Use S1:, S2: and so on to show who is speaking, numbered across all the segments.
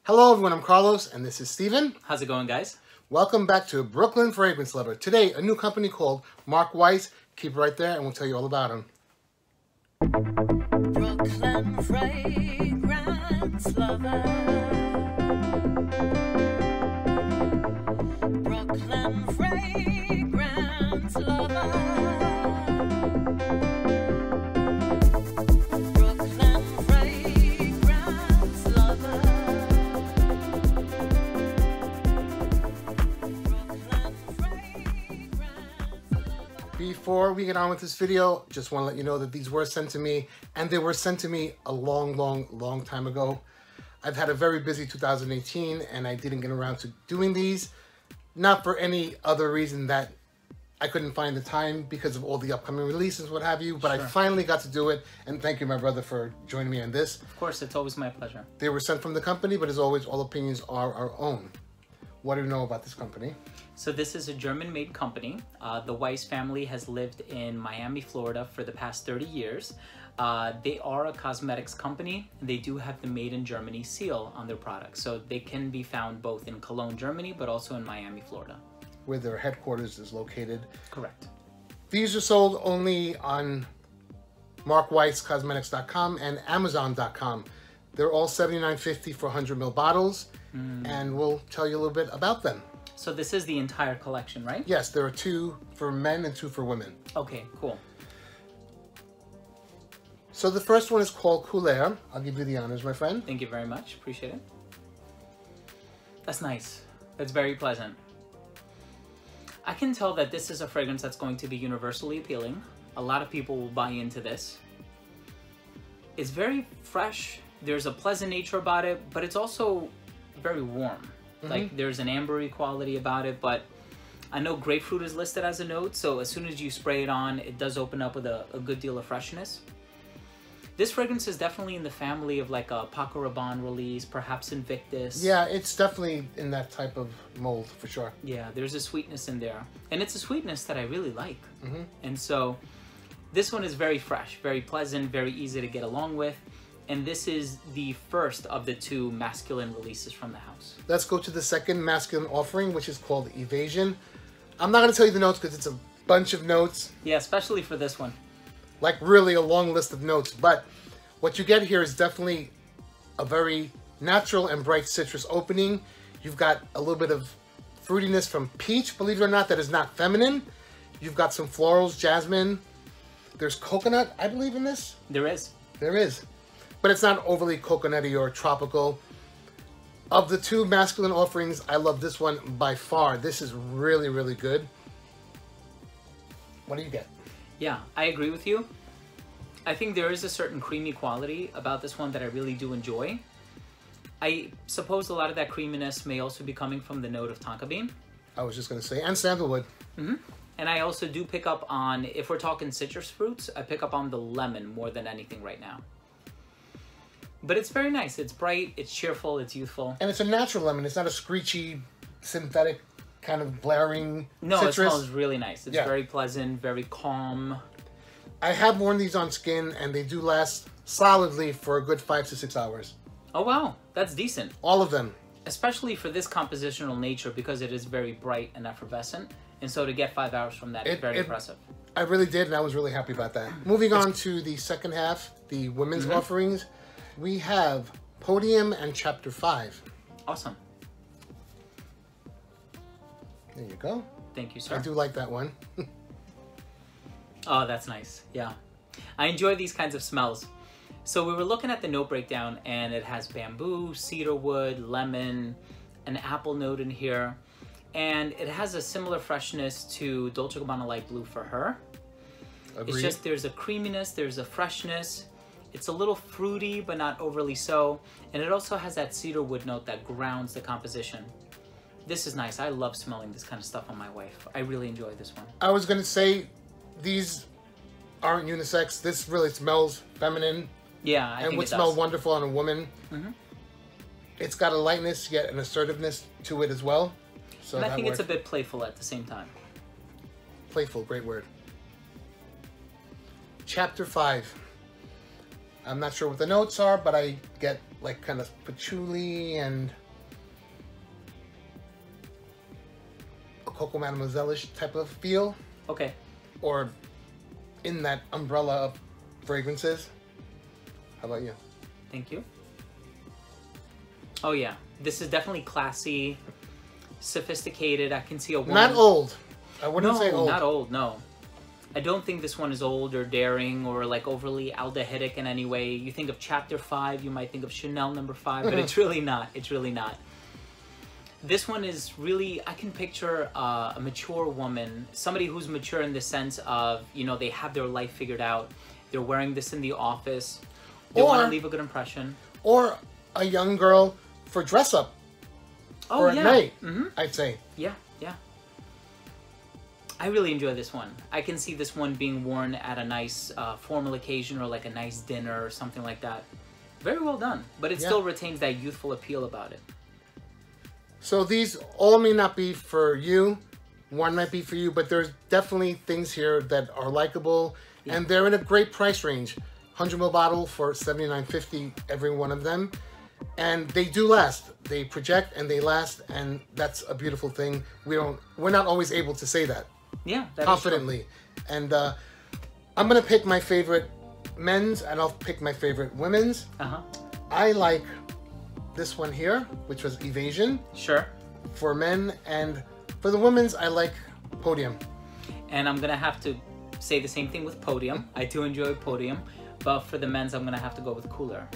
S1: Hello everyone, I'm Carlos and this is Steven.
S2: How's it going, guys?
S1: Welcome back to Brooklyn Fragrance Lover. Today, a new company called Marc Weiss. Keep it right there and we'll tell you all about them.
S3: Brooklyn Fragrance Lover. Brooklyn Fragrance Lover.
S1: Before we get on with this video, just want to let you know that these were sent to me, and they were sent to me a long time ago. I've had a very busy 2018, and I didn't get around to doing these, not for any other reason that I couldn't find the time because of all the upcoming releases, what have you, but sure. I finally got to do it, and thank you, my brother, for joining me on this.
S2: Of course, it's always my pleasure.
S1: They were sent from the company, but as always, all opinions are our own. What do you know about this company?
S2: So this is a German-made company. The Weiss family has lived in Miami, Florida for the past 30 years. They are a cosmetics company. They do have the Made in Germany seal on their products. So they can be found both in Cologne, Germany, but also in Miami, Florida. Where
S1: their headquarters is located.
S2: Correct.
S1: These are sold only on marcweisscosmetics.com and amazon.com. They're all $79.50 for 100 ml bottles, and we'll tell you a little bit about them.
S2: So this is the entire collection, right?
S1: Yes, there are 2 for men and 2 for women.
S2: Okay, cool.
S1: So the first one is called Couleur. I'll give you the honors, my friend.
S2: Thank you very much. Appreciate it. That's nice. That's very pleasant. I can tell that this is a fragrance that's going to be universally appealing. A lot of people will buy into this. It's very fresh. There's a pleasant nature about it, but it's also very warm. Like there's an ambery quality about it, but I know grapefruit is listed as a note, so as soon as you spray it on, it does open up with a good deal of freshness. This fragrance is definitely in the family of like a Paco Rabanne release, perhaps Invictus.
S1: Yeah, it's definitely in that type of mold for sure.
S2: Yeah, there's a sweetness in there, and it's a sweetness that I really like. And so this one is very fresh, very pleasant, very easy to get along with. And this is the first of the 2 masculine releases from the house.
S1: Let's go to the second masculine offering, which is called Evasion. I'm not going to tell you the notes because it's a bunch of notes.
S2: Yeah, especially for this one.
S1: Like really a long list of notes. But what you get here is definitely a very natural and bright citrus opening. You've got a little bit of fruitiness from peach, believe it or not, that is not feminine. You've got some florals, jasmine. There's coconut, I believe, in this.
S2: There is.
S1: There is. But it's not overly coconutty or tropical. Of the 2 masculine offerings, I love this one by far. This is really good. What do you get?
S2: Yeah, I agree with you. I think there is a certain creamy quality about this one that I really do enjoy. I suppose a lot of that creaminess may also be coming from the note of tonka bean.
S1: I was just going to say, and sandalwood.
S2: And I also do pick up on, if we're talking citrus fruits, I pick up on the lemon more than anything right now. But it's very nice. It's bright, it's cheerful, it's youthful.
S1: And it's a natural lemon. It's not a screechy, synthetic, kind of blaring citrus.
S2: It smells really nice. It's very pleasant, very calm.
S1: I have worn these on skin, and they do last solidly for a good 5 to 6 hours.
S2: Oh, wow. That's decent.
S1: All of them.
S2: Especially for this compositional nature, because it is very bright and effervescent. And so to get 5 hours from that is very impressive.
S1: I really did, and I was really happy about that. Moving on to the second half, the women's offerings. We have Podium and Chapter 5.
S2: Awesome.
S1: There you go.
S2: Thank you, sir.
S1: I do like that one.
S2: Oh, that's nice. Yeah. I enjoy these kinds of smells. So we were looking at the note breakdown, and it has bamboo, cedarwood, lemon, an apple note in here. And it has a similar freshness to Dolce & Gabbana Light Blue for her.
S1: Agreed.
S2: It's just there's a creaminess, there's a freshness. It's a little fruity, but not overly so. And it also has that cedarwood note that grounds the composition. This is nice. I love smelling this kind of stuff on my wife. I really enjoy this one.
S1: I was going to say, these aren't unisex. This really smells feminine.
S2: Yeah, I think it does.
S1: And would smell wonderful on a woman. It's got a lightness, yet an assertiveness to it as well. So
S2: and I think it's a bit playful at the same time.
S1: Playful, great word. Chapter 5. I'm not sure what the notes are, but I get like kind of patchouli and a Coco Mademoiselle-ish type of feel,
S2: Okay.
S1: or in that umbrella of fragrances. How about you?
S2: Thank you. Oh yeah, this is definitely classy, sophisticated. I can see a woman.
S1: Not old. I wouldn't
S2: No,
S1: say old.
S2: not old. No, I don't think this one is old or daring or like overly aldehydic in any way. You think of Chapter 5, you might think of Chanel No. 5, but it's really not. It's really not. This one is really, I can picture a mature woman, somebody who's mature in the sense of, you know, they have their life figured out. They're wearing this in the office. They want
S1: Or-
S2: to leave a good impression.
S1: Or a young girl for dress up
S2: Oh,
S1: or at
S2: yeah.
S1: night,
S2: Mm-hmm.
S1: I'd say.
S2: Yeah, yeah. I really enjoy this one. I can see this one being worn at a nice formal occasion or like a nice dinner or something like that. Very well done, but it
S1: Yeah.
S2: still retains that youthful appeal about it.
S1: So these all may not be for you. One might be for you, but there's definitely things here that are likable, and they're in a great price range. 100 ml bottle for $79.50 every one of them, and they do last. They project and they last, and that's a beautiful thing. We're not always able to say that
S2: Yeah, that is
S1: confidently. And I'm gonna pick my favorite men's, and I'll pick my favorite women's.
S2: true. Uh-huh.
S1: I like this one here, which was Evasion
S2: Sure.
S1: for men, and for the women's, I like Podium.
S2: And I'm gonna have to say the same thing with Podium. I do enjoy Podium, but for the men's, I'm gonna have to go with Cooler.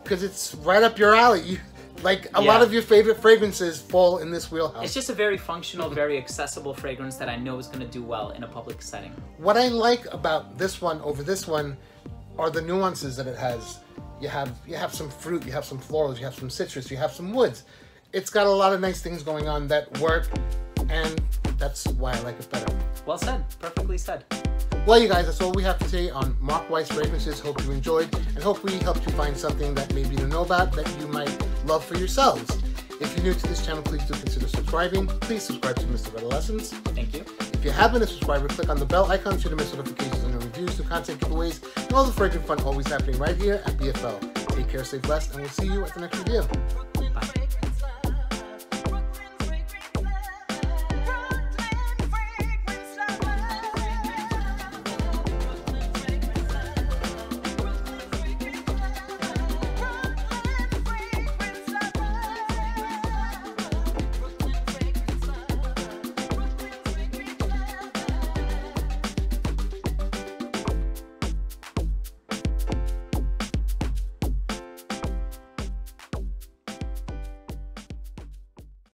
S1: Because it's right up your alley. A
S2: Yeah.
S1: lot of your favorite fragrances fall in this wheelhouse.
S2: It's just a very functional, very accessible fragrance that I know is gonna do well in a public setting.
S1: What I like about this one over this one are the nuances that it has. You have some fruit, you have some florals, you have some citrus, you have some woods. It's got a lot of nice things going on that work, and that's why I like it better.
S2: Well said. Perfectly said.
S1: Well, you guys, that's all we have to say on Marc Weiss fragrances. Hope you enjoyed, and hope we helped you find something that maybe you don't know about that you might love for yourselves. If you're new to this channel, please do consider subscribing. Please subscribe to Mr. Redolessence.
S2: Thank you.
S1: If you have been a subscriber, click on the bell icon so you don't miss notifications on new reviews, new content giveaways, and all the fragrant fun always happening right here at BFL. Take care, stay blessed, and we'll see you at the next review.